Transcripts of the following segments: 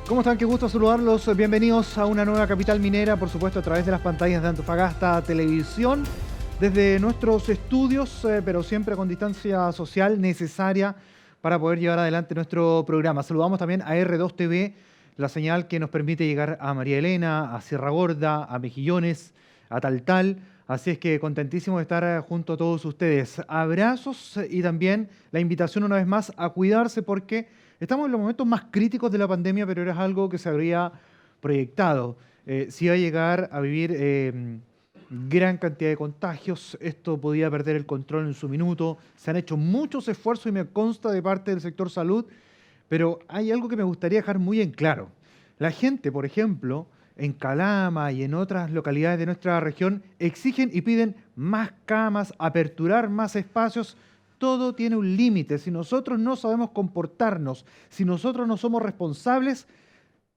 ¿Cómo están? Qué gusto saludarlos. Bienvenidos a una nueva capital minera, por supuesto a través de las pantallas de Antofagasta Televisión, desde nuestros estudios, pero siempre con distancia social necesaria para poder llevar adelante nuestro programa. Saludamos también a R2 TV, la señal que nos permite llegar a María Elena, a Sierra Gorda, a Mejillones, a Taltal. Así es que contentísimo de estar junto a todos ustedes. Abrazos y también la invitación una vez más a cuidarse porque estamos en los momentos más críticos de la pandemia, pero era algo que se habría proyectado. Si iba a llegar a vivir gran cantidad de contagios, esto podía perder el control en su minuto. Se han hecho muchos esfuerzos y me consta de parte del sector salud, pero hay algo que me gustaría dejar muy en claro. La gente, por ejemplo, en Calama y en otras localidades de nuestra región, exigen y piden más camas, aperturar más espacios. Todo tiene un límite. Si nosotros no sabemos comportarnos, si nosotros no somos responsables,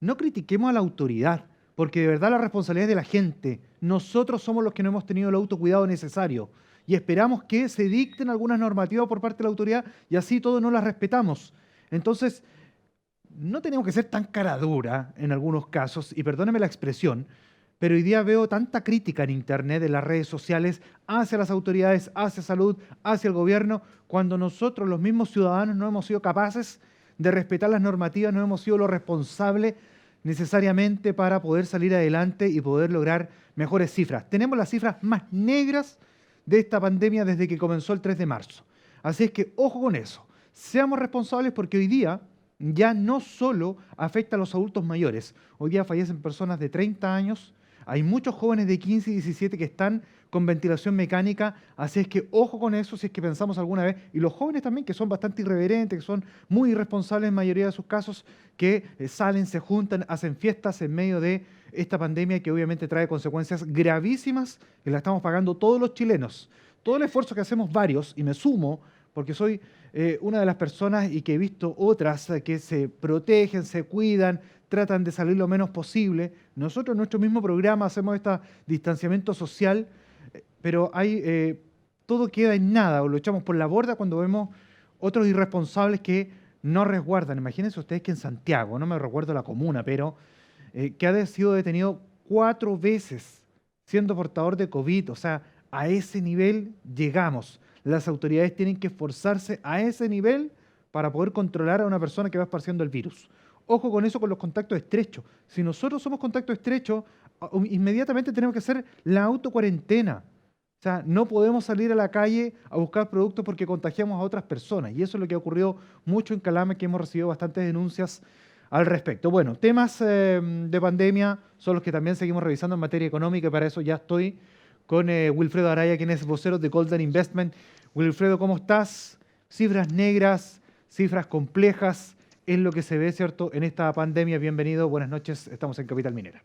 no critiquemos a la autoridad, porque de verdad la responsabilidad es de la gente. Nosotros somos los que no hemos tenido el autocuidado necesario y esperamos que se dicten algunas normativas por parte de la autoridad y así todos no las respetamos. Entonces, no tenemos que ser tan cara dura en algunos casos, y perdóneme la expresión, pero hoy día veo tanta crítica en Internet, en las redes sociales, hacia las autoridades, hacia salud, hacia el gobierno, cuando nosotros, los mismos ciudadanos, no hemos sido capaces de respetar las normativas, no hemos sido lo responsable necesariamente para poder salir adelante y poder lograr mejores cifras. Tenemos las cifras más negras de esta pandemia desde que comenzó el 3 de marzo. Así es que ojo con eso. Seamos responsables porque hoy día ya no solo afecta a los adultos mayores. Hoy día fallecen personas de 30 años, hay muchos jóvenes de 15 y 17 que están con ventilación mecánica, así es que ojo con eso si es que pensamos alguna vez. Y los jóvenes también, que son bastante irreverentes, que son muy irresponsables en mayoría de sus casos, que salen, se juntan, hacen fiestas en medio de esta pandemia que obviamente trae consecuencias gravísimas que la estamos pagando todos los chilenos. Todo el esfuerzo que hacemos varios, y me sumo, porque soy una de las personas y que he visto otras que se protegen, se cuidan, tratan de salir lo menos posible. Nosotros en nuestro mismo programa hacemos este distanciamiento social, pero todo queda en nada o lo echamos por la borda cuando vemos otros irresponsables que no resguardan. Imagínense ustedes que en Santiago, no me recuerdo la comuna, pero que ha sido detenido 4 veces siendo portador de COVID. O sea, a ese nivel llegamos. Las autoridades tienen que esforzarse a ese nivel para poder controlar a una persona que va esparciendo el virus. Ojo con eso, con los contactos estrechos. Si nosotros somos contacto estrecho, inmediatamente tenemos que hacer la autocuarentena. O sea, no podemos salir a la calle a buscar productos porque contagiamos a otras personas. Y eso es lo que ha ocurrido mucho en Calama, que hemos recibido bastantes denuncias al respecto. Bueno, temas de pandemia son los que también seguimos revisando en materia económica y para eso ya estoy con Wilfredo Araya, quien es vocero de Golden Investment. Wilfredo, ¿cómo estás? Cifras negras, cifras complejas, es lo que se ve, ¿cierto?, en esta pandemia. Bienvenido, buenas noches, estamos en Capital Minera.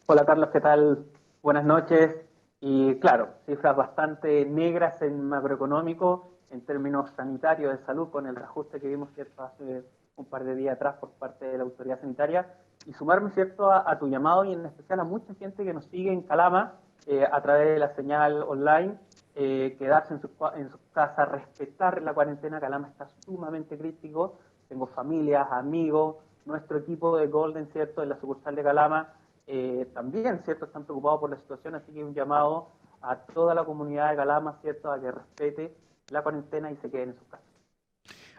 Hola Carlos, ¿qué tal? Buenas noches. Y claro, cifras bastante negras en macroeconómico, en términos sanitarios de salud, con el reajuste que vimos, ¿cierto?, hace un par de días atrás por parte de la autoridad sanitaria. Y sumarme, ¿cierto?, a tu llamado y en especial a mucha gente que nos sigue en Calama a través de la señal online, quedarse en sus casas, respetar la cuarentena. Calama está sumamente crítico. Tengo familias, amigos, nuestro equipo de Golden, ¿cierto?, en la sucursal de Calama, también, ¿cierto?, están preocupados por la situación, así que un llamado a toda la comunidad de Calama, ¿cierto?, a que respete la cuarentena y se queden en sus casas.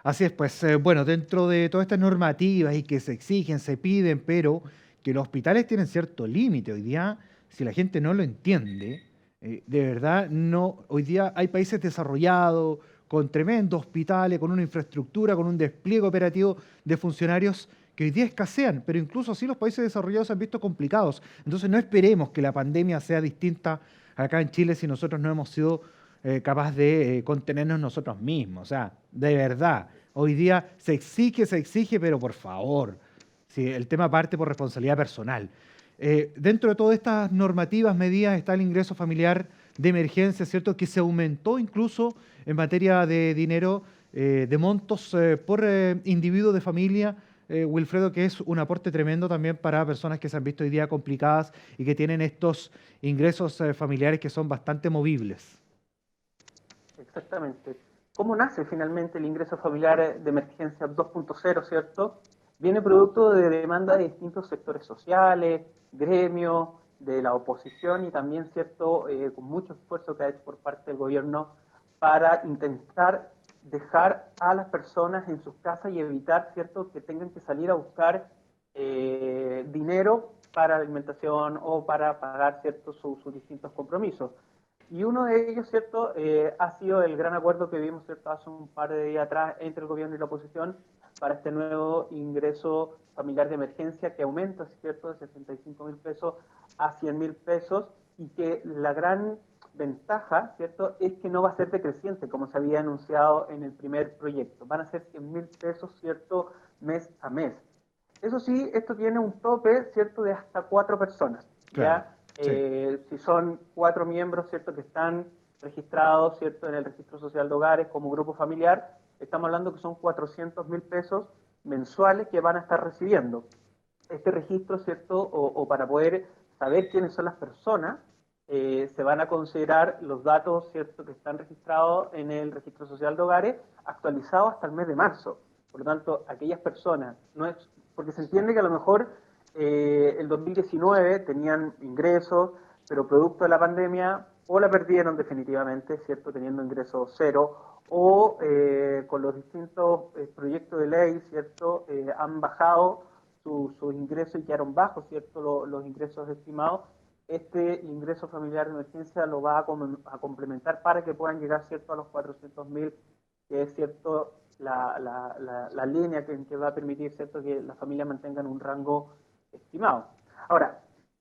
Así es, pues bueno, dentro de todas estas normativas y que se exigen, se piden, pero que los hospitales tienen cierto límite. Hoy día, si la gente no lo entiende, de verdad, no. Hoy día hay países desarrollados, con tremendos hospitales, con una infraestructura, con un despliegue operativo de funcionarios que hoy día escasean, pero incluso así los países desarrollados se han visto complicados. Entonces no esperemos que la pandemia sea distinta acá en Chile si nosotros no hemos sido capaces de contenernos nosotros mismos. O sea, de verdad, hoy día se exige, pero por favor, si el tema parte por responsabilidad personal. Dentro de todas estas normativas, medidas, está el ingreso familiar de emergencia, ¿cierto?, que se aumentó incluso en materia de dinero, de montos por individuo de familia, Wilfredo, que es un aporte tremendo también para personas que se han visto hoy día complicadas y que tienen estos ingresos familiares que son bastante movibles. Exactamente. ¿Cómo nace finalmente el ingreso familiar de emergencia 2.0, ¿cierto? Viene producto de demanda de distintos sectores sociales, gremios, de la oposición y también, cierto, con mucho esfuerzo que ha hecho por parte del gobierno para intentar dejar a las personas en sus casas y evitar, cierto, que tengan que salir a buscar dinero para alimentación o para pagar, cierto, sus distintos compromisos. Y uno de ellos, cierto, ha sido el gran acuerdo que vimos, cierto, hace un par de días atrás entre el gobierno y la oposición para este nuevo ingreso familiar de emergencia que aumenta, cierto, de 75.000 pesos a 100.000 pesos y que la gran ventaja, cierto, es que no va a ser decreciente como se había anunciado en el primer proyecto. Van a ser 100.000 pesos, cierto, mes a mes. Eso sí, esto tiene un tope, cierto, de hasta 4 personas. Claro, ¿Ya? sí. Si son 4 miembros, cierto, que están registrados, cierto, en el registro social de hogares como grupo familiar, estamos hablando que son 400.000 pesos mensuales que van a estar recibiendo. Este registro, cierto, o para poder saber quiénes son las personas, se van a considerar los datos, cierto, que están registrados en el registro social de hogares, actualizados hasta el mes de marzo. Por lo tanto, aquellas personas, no es, porque se entiende que a lo mejor el 2019 tenían ingresos, pero producto de la pandemia o la perdieron definitivamente, ¿cierto? Teniendo ingresos cero, o con los distintos proyectos de ley, ¿cierto? Han bajado sus ingresos y quedaron bajos, ¿cierto? Los ingresos estimados. Este ingreso familiar de emergencia lo va a complementar para que puedan llegar, ¿cierto?, a los 400.000, que es, ¿cierto?, la línea que va a permitir, ¿cierto?, que las familias mantengan un rango estimado. Ahora,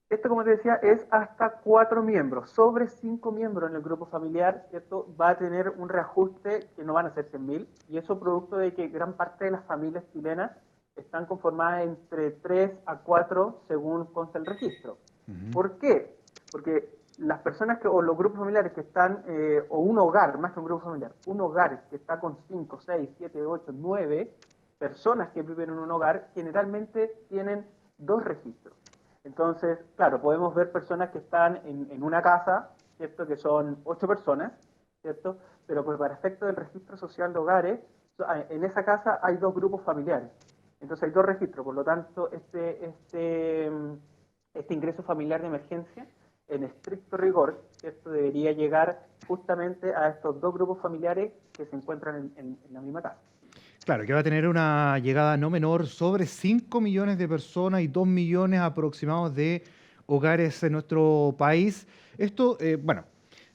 esto, como te decía, es hasta 4 miembros. Sobre 5 miembros en el grupo familiar, ¿cierto?, va a tener un reajuste que no van a ser 100.000, y eso producto de que gran parte de las familias chilenas están conformadas entre 3 a 4 según consta el registro. ¿Por qué? Porque las personas o los grupos familiares que están, o un hogar, más que un grupo familiar, un hogar que está con 5, 6, 7, 8, 9 personas que viven en un hogar, generalmente tienen 2 registros. Entonces, claro, podemos ver personas que están en una casa, ¿cierto?, que son 8 personas, ¿cierto? Pero pues para efecto del registro social de hogares, en esa casa hay 2 grupos familiares. Entonces hay 2 registros, por lo tanto, este ingreso familiar de emergencia, en estricto rigor, ¿cierto?, debería llegar justamente a estos 2 grupos familiares que se encuentran en la misma casa. Claro, que va a tener una llegada no menor sobre 5 millones de personas y 2 millones aproximados de hogares en nuestro país. Esto, bueno,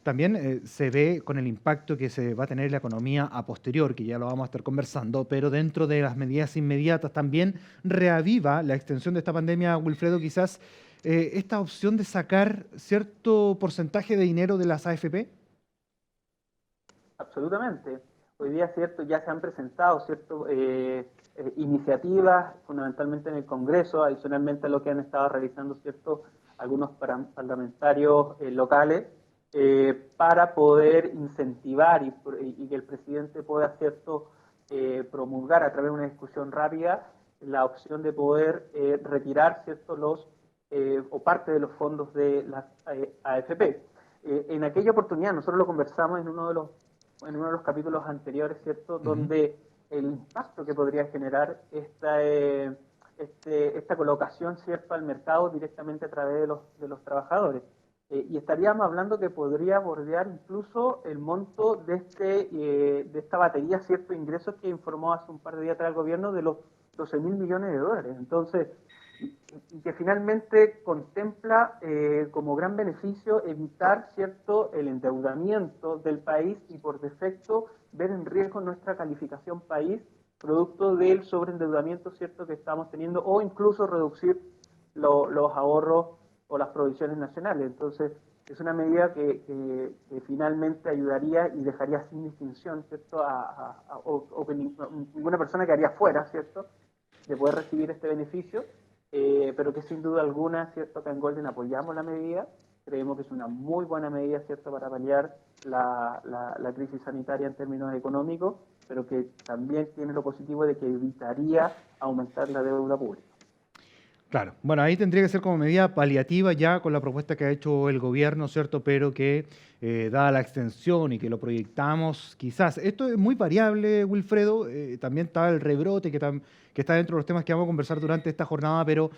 también se ve con el impacto que se va a tener la economía a posterior, que ya lo vamos a estar conversando, pero dentro de las medidas inmediatas también reaviva la extensión de esta pandemia, Wilfredo, quizás esta opción de sacar cierto porcentaje de dinero de las AFP. Absolutamente. Hoy día, cierto, ya se han presentado, cierto, iniciativas, fundamentalmente en el Congreso, adicionalmente a lo que han estado realizando, cierto, algunos parlamentarios locales, para poder incentivar y que el presidente pueda, cierto, promulgar a través de una discusión rápida la opción de poder retirar, cierto, o parte de los fondos de las AFP. En aquella oportunidad, nosotros lo conversamos en uno de los capítulos anteriores, ¿cierto?, donde el impacto que podría generar esta colocación, ¿cierto?, al mercado directamente a través de los trabajadores. Y estaríamos hablando que podría bordear incluso el monto de esta batería, ¿cierto?, de ingresos que informó hace un par de días atrás el gobierno de los 12.000 millones de dólares. Entonces, y que finalmente contempla como gran beneficio evitar, ¿cierto?, el endeudamiento del país y por defecto ver en riesgo nuestra calificación país producto del sobreendeudamiento, ¿cierto?, que estamos teniendo, o incluso reducir los ahorros o las provisiones nacionales. Entonces, es una medida que finalmente ayudaría y dejaría sin distinción, ¿cierto?, o que ninguna persona quedaría fuera, ¿cierto?, de poder recibir este beneficio. Pero que sin duda alguna, ¿cierto?, acá en Golden apoyamos la medida, creemos que es una muy buena medida, ¿cierto?, para paliar la crisis sanitaria en términos económicos, pero que también tiene lo positivo de que evitaría aumentar la deuda pública. Claro, bueno, ahí tendría que ser como medida paliativa ya con la propuesta que ha hecho el gobierno, ¿cierto? Pero que, dada la extensión y que lo proyectamos, quizás, esto es muy variable, Wilfredo, también está el rebrote que está dentro de los temas que vamos a conversar durante esta jornada, pero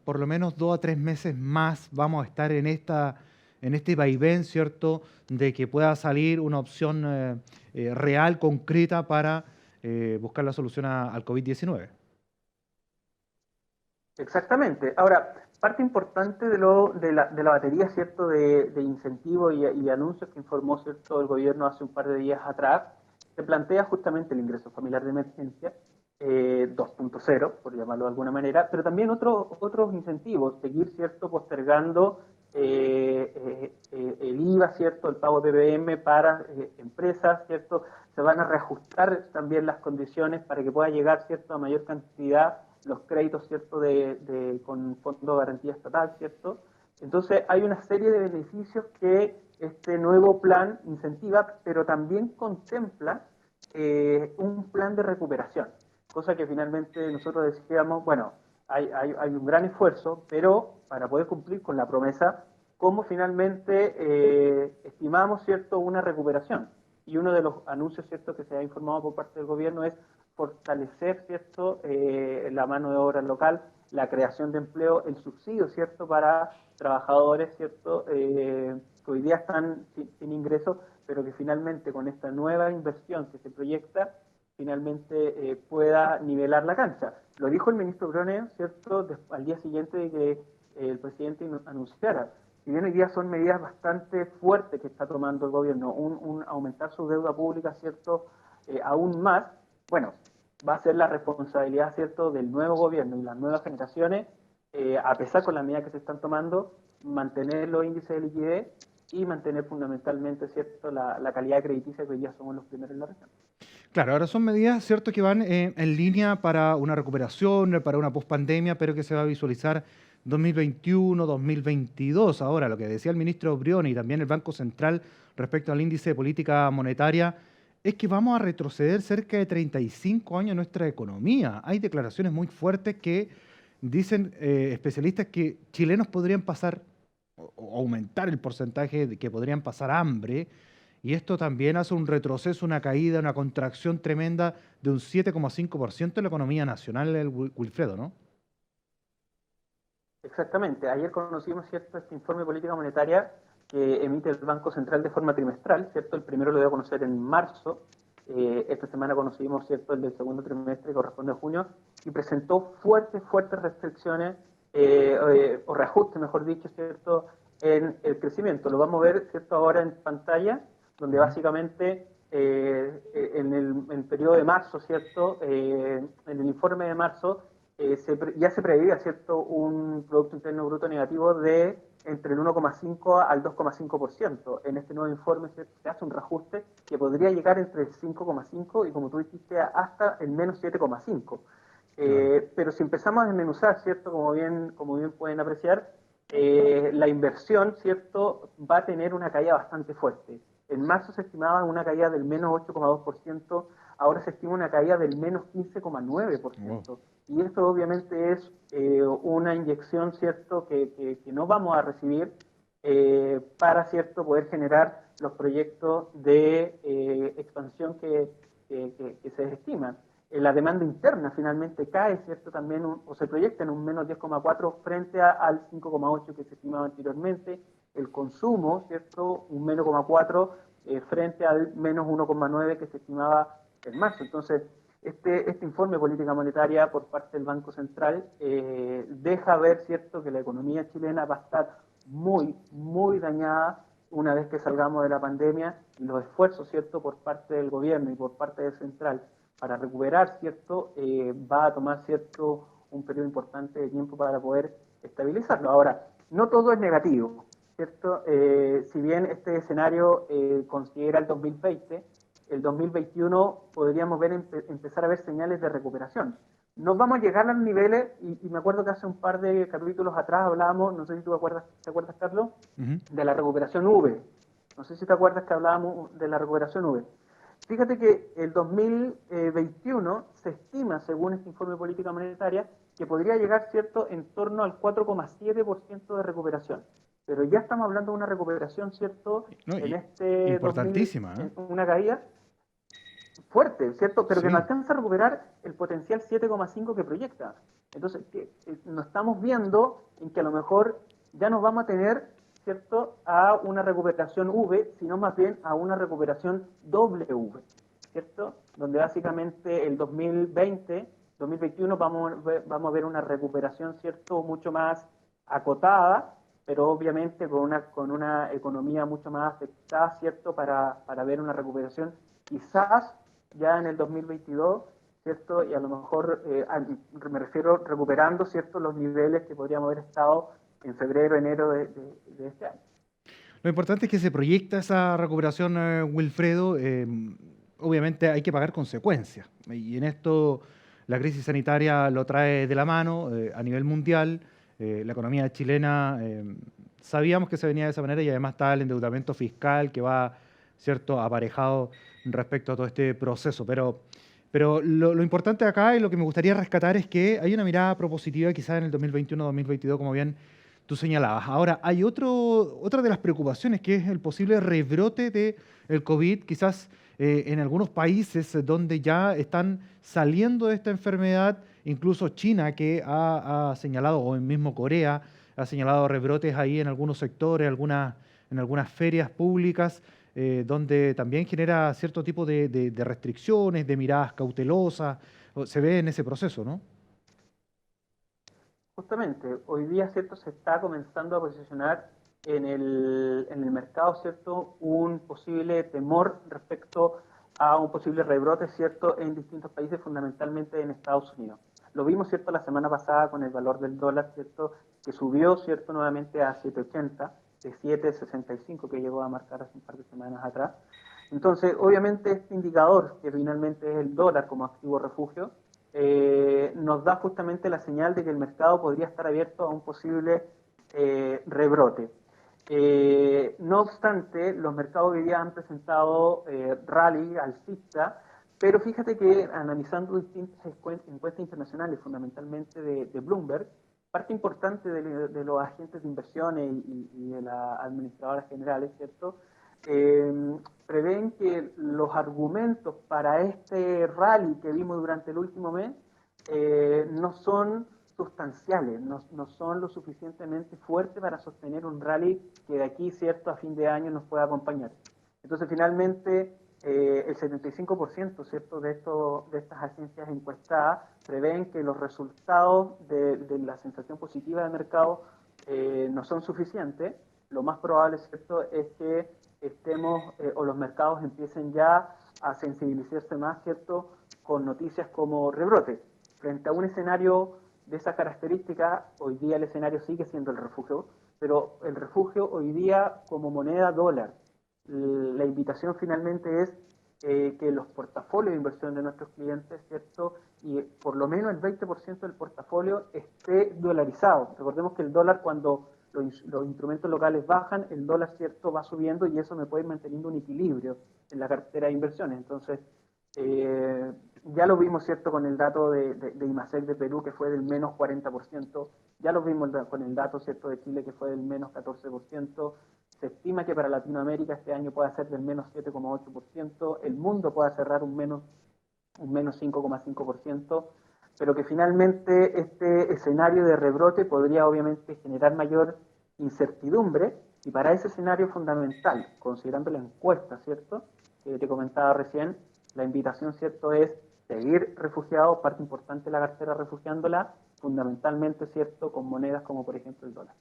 por lo menos 2 a 3 meses más vamos a estar en este vaivén, ¿cierto? De que pueda salir una opción real, concreta para buscar la solución al COVID-19. Exactamente. Ahora, parte importante de la batería, ¿cierto?, de incentivos y anuncios que informó, ¿cierto?, el gobierno hace un par de días atrás, se plantea justamente el ingreso familiar de emergencia 2.0, por llamarlo de alguna manera, pero también otros incentivos, seguir, ¿cierto?, postergando el IVA, ¿cierto?, el pago de PBM para empresas, ¿cierto?, se van a reajustar también las condiciones para que pueda llegar, ¿cierto?, a mayor cantidad los créditos, ¿cierto?, con fondo de garantía estatal, ¿cierto? Entonces hay una serie de beneficios que este nuevo plan incentiva, pero también contempla un plan de recuperación, cosa que finalmente nosotros decíamos, bueno, hay un gran esfuerzo, pero para poder cumplir con la promesa, ¿cómo finalmente estimamos, ¿cierto?, una recuperación? Y uno de los anuncios, ¿cierto?, que se ha informado por parte del gobierno es fortalecer, ¿cierto?, la mano de obra local, la creación de empleo, el subsidio, ¿cierto?, para trabajadores, ¿cierto?, que hoy día están sin ingresos, pero que finalmente con esta nueva inversión que se proyecta, finalmente pueda nivelar la cancha. Lo dijo el ministro Brone, ¿cierto?, al día siguiente de que el presidente anunciara. Si bien hoy día son medidas bastante fuertes que está tomando el gobierno, un aumentar su deuda pública, ¿cierto?, aún más, bueno, va a ser la responsabilidad, ¿cierto?, del nuevo gobierno y las nuevas generaciones, a pesar con las medidas que se están tomando, mantener los índices de liquidez y mantener fundamentalmente, ¿cierto?, la calidad crediticia que hoy día somos los primeros en la región. Claro, ahora son medidas, ¿cierto?, que van en línea para una recuperación, para una pospandemia, pero que se va a visualizar 2021, 2022. Ahora, lo que decía el ministro Brioni y también el Banco Central respecto al índice de política monetaria es que vamos a retroceder cerca de 35 años en nuestra economía. Hay declaraciones muy fuertes que dicen especialistas que chilenos podrían pasar o aumentar el porcentaje de que podrían pasar hambre, y esto también hace un retroceso, una caída, una contracción tremenda de un 7,5% en la economía nacional, el Wilfredo, ¿no? Exactamente. Ayer conocimos, ¿cierto?, este informe de política monetaria que emite el Banco Central de forma trimestral, ¿cierto? El primero lo dio a conocer en marzo. Esta semana conocimos, ¿cierto?, el del segundo trimestre que corresponde a junio y presentó fuertes restricciones o reajustes, mejor dicho, ¿cierto?, en el crecimiento. Lo vamos a ver, ¿cierto?, ahora en pantalla, donde básicamente en el periodo de marzo, ¿cierto?, en el informe de marzo, ya se preveía, ¿cierto?, un Producto Interno Bruto negativo de entre el 1,5 al 2,5%. En este nuevo informe, ¿cierto?, se hace un reajuste que podría llegar entre el 5,5 y, como tú dijiste, hasta el menos 7,5. Claro. Pero si empezamos a desmenuzar, ¿cierto?, como bien pueden apreciar, la inversión, ¿cierto?, va a tener una caída bastante fuerte. En marzo se estimaba una caída del menos 8,2%, ahora se estima una caída del menos Wow. 15,9%. Y esto obviamente es una inyección, ¿cierto?, que no vamos a recibir para, ¿cierto?, poder generar los proyectos de expansión que se estiman. La demanda interna finalmente cae, ¿cierto?, también, o se proyecta en un menos 10,4 frente al 5,8 que se estimaba anteriormente. El consumo, ¿cierto?, un menos 0,4 frente al menos 1,9 que se estimaba en marzo. Entonces, este informe de política monetaria por parte del Banco Central deja ver, ¿cierto?, que la economía chilena va a estar muy dañada una vez que salgamos de la pandemia, y los esfuerzos, ¿cierto?, por parte del gobierno y por parte del central para recuperar, ¿cierto?, va a tomar, ¿cierto?, un periodo importante de tiempo para poder estabilizarlo. Ahora, no todo es negativo, ¿cierto? Si bien este escenario considera el 2020, el 2021 podríamos empezar a ver señales de recuperación. No vamos a llegar a los niveles, y me acuerdo que hace un par de capítulos atrás hablábamos, no sé si tú te acuerdas, Carlos, Ujú. de la recuperación V. No sé si te acuerdas que hablábamos de la recuperación V. Fíjate que el 2021 se estima, según este informe de política monetaria, que podría llegar, ¿cierto?, en torno al 4,7% de recuperación. Pero ya estamos hablando de una recuperación, ¿cierto?, No, en y este 2000, importantísima, ¿eh? en una caída fuerte, ¿cierto? Pero que no Sí. alcanza a recuperar el potencial 7,5 que proyecta. Entonces, nos estamos viendo en que a lo mejor ya nos vamos a tener, ¿cierto?, a una recuperación V, sino más bien a una recuperación doble V, ¿cierto? Donde básicamente el 2020, 2021 vamos a ver una recuperación, ¿cierto?, mucho más acotada, pero obviamente con una economía mucho más afectada, ¿cierto?, para ver una recuperación quizás ya en el 2022, ¿cierto? Y a lo mejor, me refiero recuperando, ¿cierto?, los niveles que podríamos haber estado en febrero, enero de este año. Lo importante es que se proyecta esa recuperación, Wilfredo. Obviamente hay que pagar consecuencias. Y en esto la crisis sanitaria lo trae de la mano a nivel mundial. La economía chilena sabíamos que se venía de esa manera y además está el endeudamiento fiscal que va, cierto, aparejado respecto a todo este proceso. Pero lo importante acá y lo que me gustaría rescatar es que hay una mirada propositiva quizás en el 2021-2022, como bien tú señalabas. Ahora, hay otra de las preocupaciones que es el posible rebrote del COVID, quizás en algunos países donde ya están saliendo de esta enfermedad, incluso China que ha señalado, o en mismo Corea, ha señalado rebrotes ahí en algunos sectores, en algunas ferias públicas, donde también genera cierto tipo de restricciones, de miradas cautelosas. Se ve en ese proceso, ¿no? Justamente, hoy día, ¿cierto?, se está comenzando a posicionar en el mercado, ¿cierto?, un posible temor respecto a un posible rebrote, ¿cierto?, en distintos países, fundamentalmente en Estados Unidos. Lo vimos, ¿cierto?, la semana pasada con el valor del dólar, ¿cierto?, que subió, ¿cierto?, nuevamente a 7,80, de 7,65 que llegó a marcar hace un par de semanas atrás. Entonces, obviamente, este indicador, que finalmente es el dólar como activo refugio, nos da justamente la señal de que el mercado podría estar abierto a un posible rebrote. No obstante, los mercados hoy día han presentado rally alcista, pero fíjate que analizando distintas encuestas internacionales, fundamentalmente de Bloomberg, parte importante de los agentes de inversiones y de las administradoras generales, ¿cierto?, prevén que los argumentos para este rally que vimos durante el último mes no son sustanciales, no son lo suficientemente fuertes para sostener un rally que de aquí, cierto, a fin de año nos pueda acompañar. Entonces, finalmente, el 75%, ¿cierto?, de estas agencias encuestadas prevén que los resultados de la sensación positiva del mercado no son suficientes. Lo más probable, ¿cierto?, es que estemos o los mercados empiecen ya a sensibilizarse más, ¿cierto?, con noticias como rebrote. Frente a un escenario de esa característica, hoy día el escenario sigue siendo el refugio, pero el refugio hoy día como moneda dólar. La invitación finalmente es que los portafolios de inversión de nuestros clientes, ¿cierto?, y por lo menos el 20% del portafolio esté dolarizado. Recordemos que el dólar, cuando los instrumentos locales bajan, el dólar, ¿cierto?, va subiendo y eso me puede ir manteniendo un equilibrio en la cartera de inversiones. Entonces, ya lo vimos, ¿cierto?, con el dato de IMASEC de Perú, que fue del menos 40%, ya lo vimos con el dato, ¿cierto?, de Chile, que fue del menos 14%, se estima que para Latinoamérica este año pueda ser del menos 7,8%, el mundo pueda cerrar un menos 5,5%, pero que finalmente este escenario de rebrote podría obviamente generar mayor incertidumbre, y para ese escenario fundamental, considerando la encuesta, ¿cierto?, que te comentaba recién, la invitación, ¿cierto?, es seguir refugiados, parte importante de la cartera refugiándola, fundamentalmente, ¿cierto?, con monedas como por ejemplo el dólar.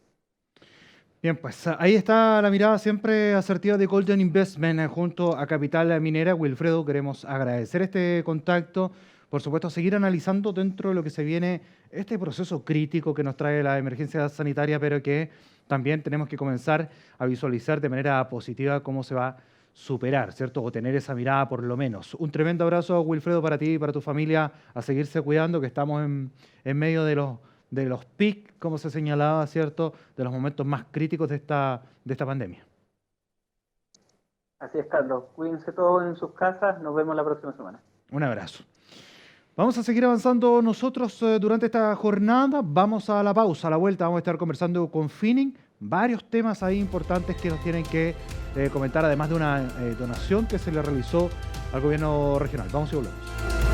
Bien, pues ahí está la mirada siempre asertiva de Golden Investment junto a Capital Minera. Wilfredo, queremos agradecer este contacto. Por supuesto, seguir analizando dentro de lo que se viene este proceso crítico que nos trae la emergencia sanitaria, pero que también tenemos que comenzar a visualizar de manera positiva cómo se va a superar, ¿cierto? O tener esa mirada por lo menos. Un tremendo abrazo, Wilfredo, para ti y para tu familia, a seguirse cuidando, que estamos en medio de los peaks, como se señalaba, ¿cierto?, de los momentos más críticos de esta pandemia. Así es, Carlos. Cuídense todos en sus casas. Nos vemos la próxima semana. Un abrazo. Vamos a seguir avanzando nosotros durante esta jornada. Vamos a la pausa. A la vuelta vamos a estar conversando con Finning. Varios temas ahí importantes que nos tienen que comentar, además de una donación que se le realizó al gobierno regional. Vamos y volvemos.